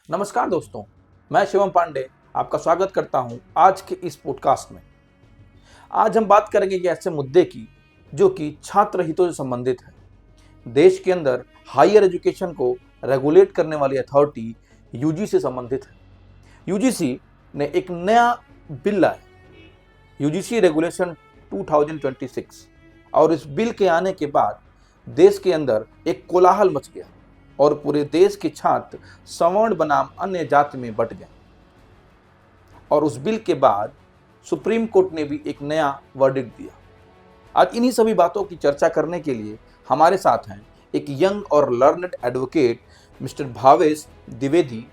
नमस्कार दोस्तों, मैं शिवम पांडे आपका स्वागत करता हूं आज के इस पॉडकास्ट में। आज हम बात करेंगे एक ऐसे मुद्दे की जो कि छात्र हितों से संबंधित है। देश के अंदर हायर एजुकेशन को रेगुलेट करने वाली अथॉरिटी यूजीसी से संबंधित है। यूजीसी ने एक नया बिल लाया, यूजीसी रेगुलेशन 2026, और इस बिल के आने के बाद देश के अंदर एक कोलाहल मच गया और पूरे देश के छात्र सवर्ण बनाम अन्य जाति में बंट गए। और उस बिल के बाद सुप्रीम कोर्ट ने भी एक नया वर्डिक्ट दिया। आज इन्हीं सभी बातों की चर्चा करने के लिए हमारे साथ हैं एक यंग और learned advocate mister Bhavesh Dwivedi,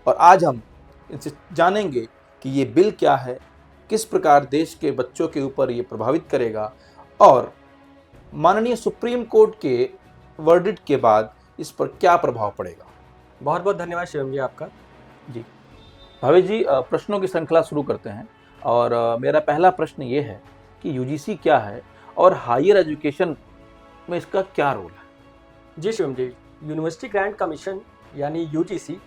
और आज हम इनसे जानेंगे कि ये बिल क्या है, किस प्रकार देश के बच्चों के ऊपर ये प्रभावित करेगा और माननीय सुप्रीम कोर्ट के वर्डिक्ट के बाद इस पर क्या प्रभाव पड़ेगा। बहुत बहुत धन्यवाद शिवम जी आपका। जी भावेश जी, प्रश्नों की श्रृंखला शुरू करते हैं और मेरा पहला प्रश्न ये है कि यूजीसी क्या है और हायर एजुकेशन में इसका क्या रोल है। जी शिवम जी, यूनिवर्सिटी ग्रांट कमीशन यानी UGC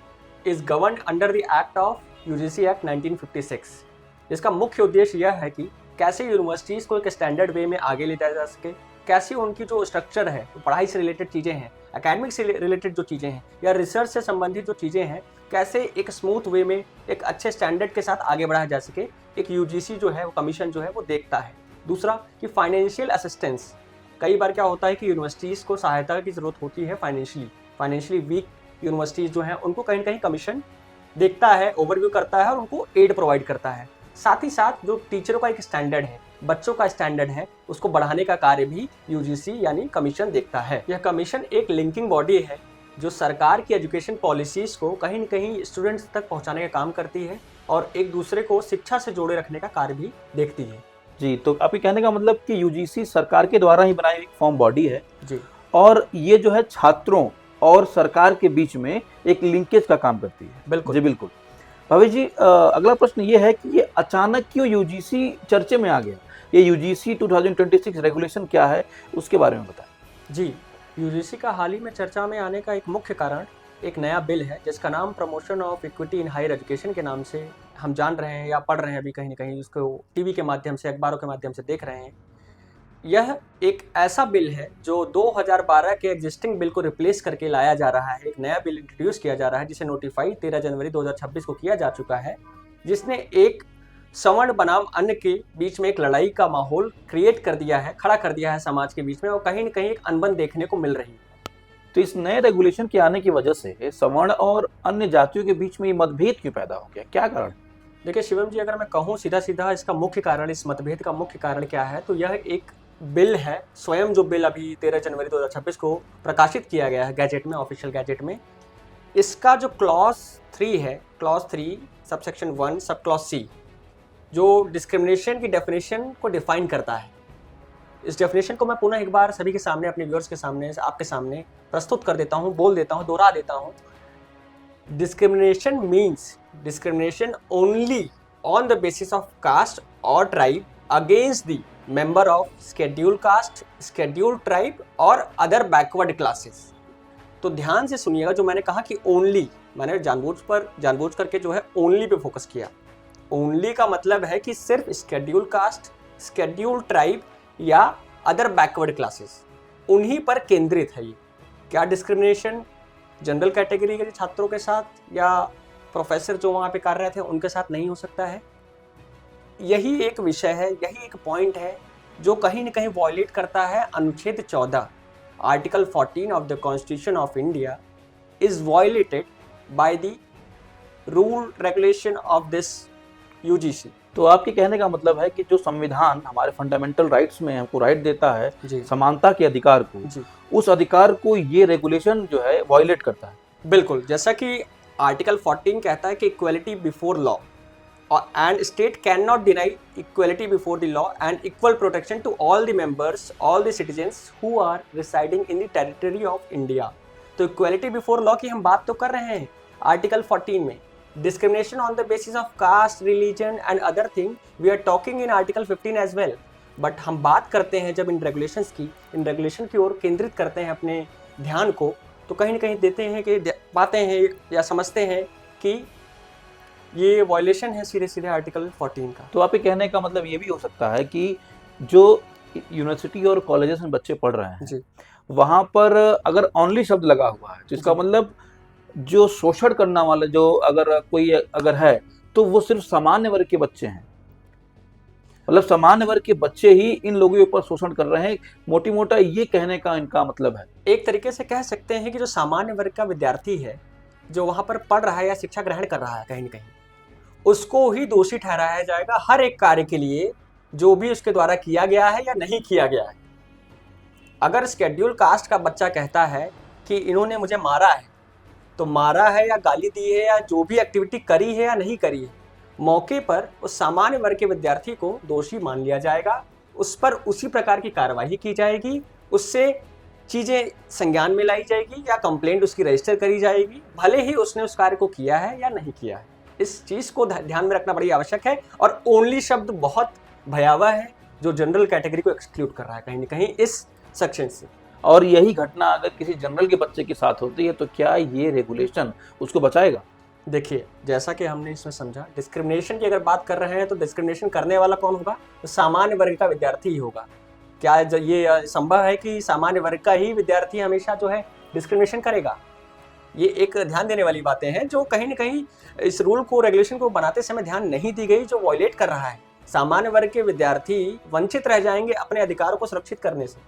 is governed under the act of UGC act 1956। इसका मुख्य उद्देश्य यह है कि कैसे यूनिवर्सिटीज़ को एक स्टैंडर्ड वे में आगे ले जाया जा सके, कैसे उनकी जो स्ट्रक्चर है, पढ़ाई से रिलेटेड चीज़ें हैं, एकेडमिक से रिलेटेड जो चीज़ें हैं या रिसर्च से संबंधित जो चीज़ें हैं, कैसे एक स्मूथ वे में एक अच्छे स्टैंडर्ड के साथ आगे बढ़ाया जा सके, एक यूजीसी जो है वो कमीशन जो है वो देखता है। दूसरा कि फाइनेंशियल असिस्टेंस, कई बार क्या होता है कि यूनिवर्सिटीज़ को सहायता की ज़रूरत होती है, फाइनेंशियली वीक यूनिवर्सिटीज़ जो हैं उनको कहीं ना कहीं कमीशन देखता है, ओवरव्यू करता है और उनको एड प्रोवाइड करता है। साथ ही साथ जो टीचरों का एक स्टैंडर्ड है, बच्चों का स्टैंडर्ड है, उसको बढ़ाने का कार्य भी यूजीसी यानी कमीशन देखता है। यह कमीशन एक लिंकिंग बॉडी है जो सरकार की एजुकेशन पॉलिसीज़ को कहीं न कहीं स्टूडेंट्स तक पहुंचाने का काम करती है और एक दूसरे को शिक्षा से जोड़े रखने का कार्य भी देखती है। जी, तो आपके कहने का मतलब कि यूजीसी सरकार के द्वारा ही बनाई एक फॉर्म बॉडी है जी, और ये जो है छात्रों और सरकार के बीच में एक लिंकेज का काम करती है। बिल्कुल जी बिल्कुल। भावेश जी, अगला प्रश्न ये है कि ये अचानक क्यों यूजीसी चर्चे में आ गया। ये यूजीसी 2026 रेगुलेशन क्या है, उसके बारे में बताएं। जी, यूजीसी का हाल ही में चर्चा में आने का एक मुख्य कारण एक नया बिल है जिसका नाम promotion of equity in higher education के नाम से हम जान रहे हैं या पढ़ रहे हैं अभी कहीं ना कहीं, उसको टीवी के माध्यम से, अखबारों के माध्यम से देख रहे हैं। यह एक ऐसा बिल है जो 2012 के एग्जिस्टिंग बिल को रिप्लेस करके लाया जा रहा है। एक नया बिल इंट्रोड्यूस किया जा रहा है जिसे नोटिफाई 13 जनवरी 2026 को किया जा चुका है, जिसने एक सवर्ण बनाम अन्य के बीच में एक लड़ाई का माहौल क्रिएट कर दिया है, खड़ा कर दिया है समाज के बीच में, और कहीं न कहीं एक अनबन देखने को मिल रही है। तो इस नए रेगुलेशन के आने की वजह से सवर्ण और अन्य जातियों के बीच में ये मतभेद क्यों पैदा हो गया, क्या कारण? देखिए शिवम जी, अगर मैं कहूँ सीधा सीधा इसका मुख्य कारण, इस मतभेद का मुख्य कारण क्या है, तो यह एक बिल है। स्वयं जो बिल अभी 13 जनवरी 2026 को प्रकाशित किया गया है गैजेट में, ऑफिशियल गैजेट में, इसका जो क्लॉज 3 है, clause 3 subsection 1 sub clause C, जो डिस्क्रिमिनेशन की डेफिनेशन को डिफाइन करता है। इस डेफिनेशन को मैं पुनः एक बार सभी के सामने, अपने व्यूअर्स के सामने, आपके सामने प्रस्तुत कर देता हूँ, बोल देता हूँ, दोहरा देता हूँ। Discrimination means discrimination only on the basis of caste और tribe against the member of schedule caste, schedule tribe और अदर बैकवर्ड क्लासेस। तो ध्यान से सुनिएगा, जो मैंने कहा कि ओनली, मैंने जानबूझ करके जो है ओनली पे फोकस किया। ओनली का मतलब है कि सिर्फ शेड्यूल कास्ट, शेड्यूल ट्राइब या अदर बैकवर्ड क्लासेस, उन्हीं पर केंद्रित है ये। क्या डिस्क्रिमिनेशन जनरल कैटेगरी के छात्रों के साथ या प्रोफेसर जो वहाँ पे कार्यरत हैं उनके साथ नहीं हो सकता है? यही एक विषय है, यही एक पॉइंट है जो कहीं न कहीं वॉयलेट करता है अनुच्छेद 14, article 14 of the constitution of India is violated by the rule regulation of this UGC. तो आपके कहने का मतलब है कि जो संविधान हमारे फंडामेंटल राइट्स में हमको राइट देता है, समानता के अधिकार को, उस अधिकार को ये रेगुलेशन जो है वॉयलेट करता है। बिल्कुल, जैसा कि आर्टिकल 14 कहता है कि equality before law and state cannot deny equality before the law and equal protection to all the members, all the citizens who are residing in the territory of India। तो equality before law की हम बात तो कर रहे हैं article 14 में। discrimination on the basis of caste, religion and other thing we are talking in article 15 as well। But हम बात करते हैं जब इन रेगुलेशंस की, इन रेगुलेशन की ओर केंद्रित करते हैं अपने ध्यान को, तो कहीं ना कहीं देते हैं कि पाते हैं या समझते हैं कि ये वायलेशन है सीधे सीधे आर्टिकल 14 का। तो आपके कहने का मतलब ये भी हो सकता है कि जो यूनिवर्सिटी और कॉलेजेस में बच्चे पढ़ रहे हैं जी वहां पर अगर ऑनली शब्द लगा हुआ है तो इसका जी। मतलब जो शोषण करने वाले जो अगर कोई अगर है तो वो सिर्फ सामान्य वर्ग के बच्चे हैं, मतलब सामान्य वर्ग के बच्चे ही इन लोगों के ऊपर शोषण कर रहे हैं, मोटी मोटा ये कहने का इनका मतलब है। एक तरीके से कह सकते हैं कि जो सामान्य वर्ग का विद्यार्थी है, जो वहां पर पढ़ रहा है या शिक्षा ग्रहण कर रहा है कहीं न कहीं, उसको ही दोषी ठहराया जाएगा हर एक कार्य के लिए जो भी उसके द्वारा किया गया है या नहीं किया गया है। अगर शेड्यूल कास्ट का बच्चा कहता है कि इन्होंने मुझे मारा है, तो मारा है या गाली दी है या जो भी एक्टिविटी करी है या नहीं करी है, मौके पर उस सामान्य वर्ग के विद्यार्थी को दोषी मान लिया जाएगा, उस पर उसी प्रकार की कार्रवाई की जाएगी, उससे चीज़ें संज्ञान में लाई जाएगी या कंप्लेंट उसकी रजिस्टर करी जाएगी, भले ही उसने उस कार्य को किया है या नहीं किया है। इस चीज़ को ध्यान में रखना बड़ी आवश्यक है। और ओनली शब्द बहुत भयावह है जो जनरल कैटेगरी को एक्सक्लूड कर रहा है कहीं न कहीं इस सेक्शन से। और यही घटना अगर किसी जनरल के बच्चे के साथ होती है तो क्या ये रेगुलेशन उसको बचाएगा? देखिए, जैसा कि हमने इसमें समझा, डिस्क्रिमिनेशन की अगर बात कर रहे हैं तो डिस्क्रिमिनेशन करने वाला कौन होगा? तो सामान्य वर्ग का विद्यार्थी ही होगा। क्या ये संभव है कि सामान्य वर्ग का ही विद्यार्थी हमेशा जो है डिस्क्रिमिनेशन करेगा? ये एक ध्यान देने वाली बातें हैं जो कहीं न कहीं इस रूल को, रेगुलेशन को बनाते समय ध्यान नहीं दी गई, जो वायलेट कर रहा है। सामान्य वर्ग के विद्यार्थी वंचित रह जाएंगे अपने अधिकारों को सुरक्षित करने से।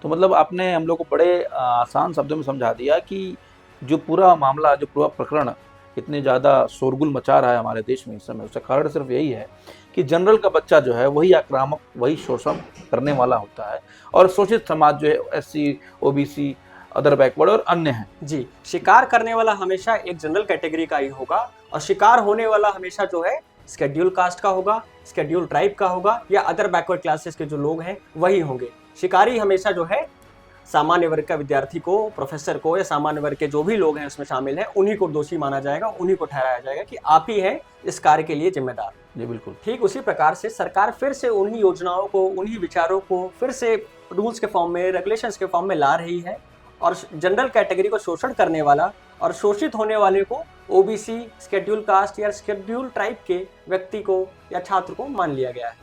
तो मतलब आपने हम लोग को बड़े आसान शब्दों में समझा दिया कि जो पूरा मामला, जो पूरा प्रकरण इतने ज़्यादा शोरगुल मचा रहा है हमारे देश में इस समय, उसका कारण सिर्फ यही है कि जनरल का बच्चा जो है वही आक्रामक, वही शोषण करने वाला होता है और शोषित समाज जो है एससी, ओबीसी, अदर बैकवर्ड और अन्य हैं। जी, शिकार करने वाला हमेशा एक जनरल कैटेगरी का ही होगा और शिकार होने वाला हमेशा जो है शेड्यूल कास्ट का होगा, शेड्यूल ट्राइब का होगा या अदर बैकवर्ड क्लासेस के जो लोग हैं वही होंगे। शिकारी हमेशा जो है सामान्य वर्ग का विद्यार्थी को, प्रोफेसर को या सामान्य वर्ग के जो भी लोग हैं उसमें शामिल हैं, उन्हीं को दोषी माना जाएगा, उन्हीं को ठहराया जाएगा कि आप ही हैं इस कार्य के लिए जिम्मेदार। जी बिल्कुल। ठीक उसी प्रकार से सरकार फिर से उन्हीं योजनाओं को, उन्हीं विचारों को फिर से रूल्स के फॉर्म में, रेगुलेशंस के फॉर्म में ला रही है और जनरल कैटेगरी को शोषण करने वाला और शोषित होने वाले को ओबीसी, शेड्यूल कास्ट या शेड्यूल ट्राइब के व्यक्ति को या छात्र को मान लिया गया है।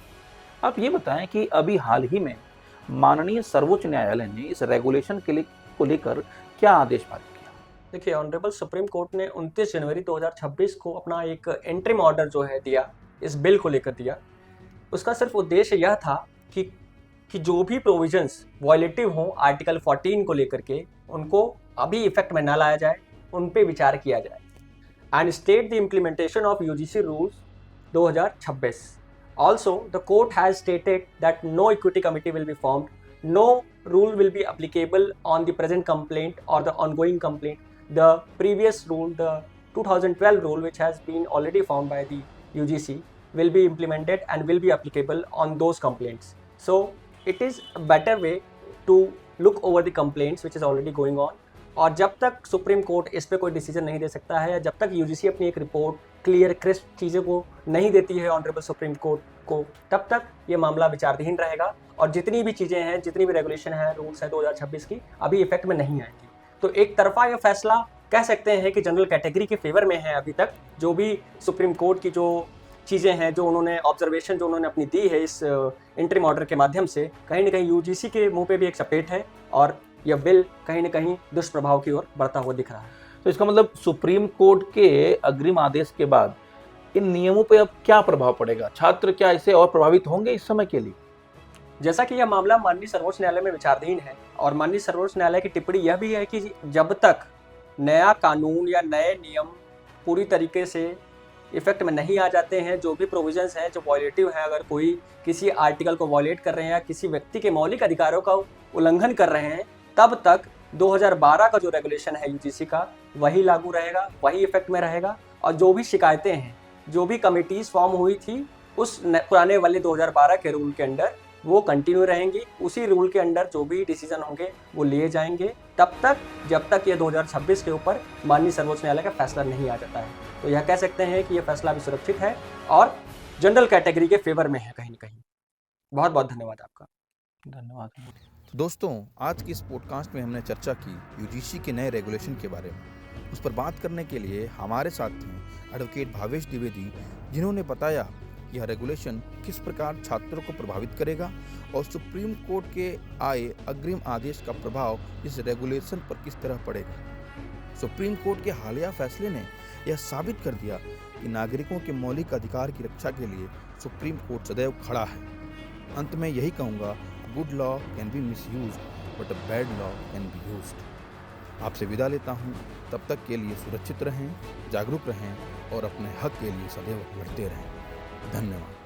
आप ये बताएं कि अभी हाल ही में माननीय सर्वोच्च न्यायालय ने इस रेगुलेशन के लिए को लेकर क्या आदेश पारित किया? देखिए, ऑनरेबल सुप्रीम कोर्ट ने 29 जनवरी 2026 को अपना एक इंटरिम ऑर्डर जो है दिया, इस बिल को लेकर दिया। उसका सिर्फ उद्देश्य यह था कि जो भी प्रोविजंस वायलेटिव हों आर्टिकल 14 को लेकर के, उनको अभी इफेक्ट में ना लाया जाए, उन पे विचार किया जाए। And state the implementation of UGC rules 2026। Also, the court has stated that no equity committee will be formed, no rule will be applicable on the present complaint or the ongoing complaint. The previous rule, the 2012 rule, which has been already formed by the UGC, will be implemented and will be applicable on those complaints. So, it is a better way to look over the complaints which is already going on. और जब तक supreme court इस पे कोई decision नहीं दे सकता है या जब तक यूजीसी अपनी एक रिपोर्ट क्लियर क्रिस्प चीज़ों को नहीं देती है ऑनरेबल सुप्रीम कोर्ट को, तब तक ये मामला विचाराधीन रहेगा और जितनी भी चीज़ें हैं, जितनी भी रेगुलेशन है, रूल्स हैं 2026 की, अभी इफेक्ट में नहीं आएंगी। तो एक तरफा ये फैसला कह सकते हैं कि जनरल कैटेगरी के फेवर में है। अभी तक जो भी सुप्रीम कोर्ट की जो चीज़ें हैं, जो उन्होंने ऑब्जर्वेशन जो उन्होंने अपनी दी है इस इंटरिम ऑर्डर के माध्यम से, कहीं ना कहीं यूजीसी के मुंह पे भी एक चपेट है और यह बिल कहीं न कहीं दुष्प्रभाव की ओर बढ़ता हुआ दिख रहा है। तो इसका मतलब सुप्रीम कोर्ट के अग्रिम आदेश के बाद इन नियमों पर अब क्या प्रभाव पड़ेगा? छात्र क्या इससे और प्रभावित होंगे इस समय के लिए? जैसा कि यह मामला माननीय सर्वोच्च न्यायालय में विचाराधीन है और माननीय सर्वोच्च न्यायालय की टिप्पणी यह भी है कि जब तक नया कानून या नए नियम पूरी तरीके से इफेक्ट में नहीं आ जाते हैं, जो भी प्रोविजंस हैं जो वॉयलेटिव हैं, अगर कोई किसी आर्टिकल को वॉयलेट कर रहे हैं या किसी व्यक्ति के मौलिक अधिकारों का उल्लंघन कर रहे हैं, तब तक 2012 का जो रेगुलेशन है यूजीसी का, वही लागू रहेगा, वही इफेक्ट में रहेगा और जो भी शिकायतें हैं, जो भी कमिटीज फॉर्म हुई थी उस पुराने वाले 2012 के रूल के अंडर वो कंटिन्यू रहेंगी। उसी रूल के अंडर जो भी डिसीजन होंगे वो लिए जाएंगे तब तक जब तक ये 2026 के ऊपर माननीय सर्वोच्च न्यायालय का फैसला नहीं आ जाता है। तो यह कह सकते हैं कि यह फैसला भी सुरक्षित है और जनरल कैटेगरी के फेवर में है कहीं ना कहीं। बहुत बहुत धन्यवाद आपका। धन्यवाद। दोस्तों, आज की इस पॉडकास्ट में हमने चर्चा की यूजीसी के नए रेगुलेशन के बारे में। उस पर बात करने के लिए हमारे साथ हैं एडवोकेट भावेश द्विवेदी, जिन्होंने बताया कि यह रेगुलेशन किस प्रकार छात्रों को प्रभावित करेगा और सुप्रीम कोर्ट के आए अग्रिम आदेश का प्रभाव इस रेगुलेशन पर किस तरह पड़ेगा। सुप्रीम कोर्ट के हालिया फैसले ने यह साबित कर दिया कि नागरिकों के मौलिक अधिकार की रक्षा के लिए सुप्रीम कोर्ट सदैव खड़ा है। अंत में यही कहूँगा, good law can be misused but a bad law can be used. आपसे विदा लेता हूँ, तब तक के लिए सुरक्षित रहें, जागरूक रहें और अपने हक के लिए सदैव लड़ते रहें। धन्यवाद।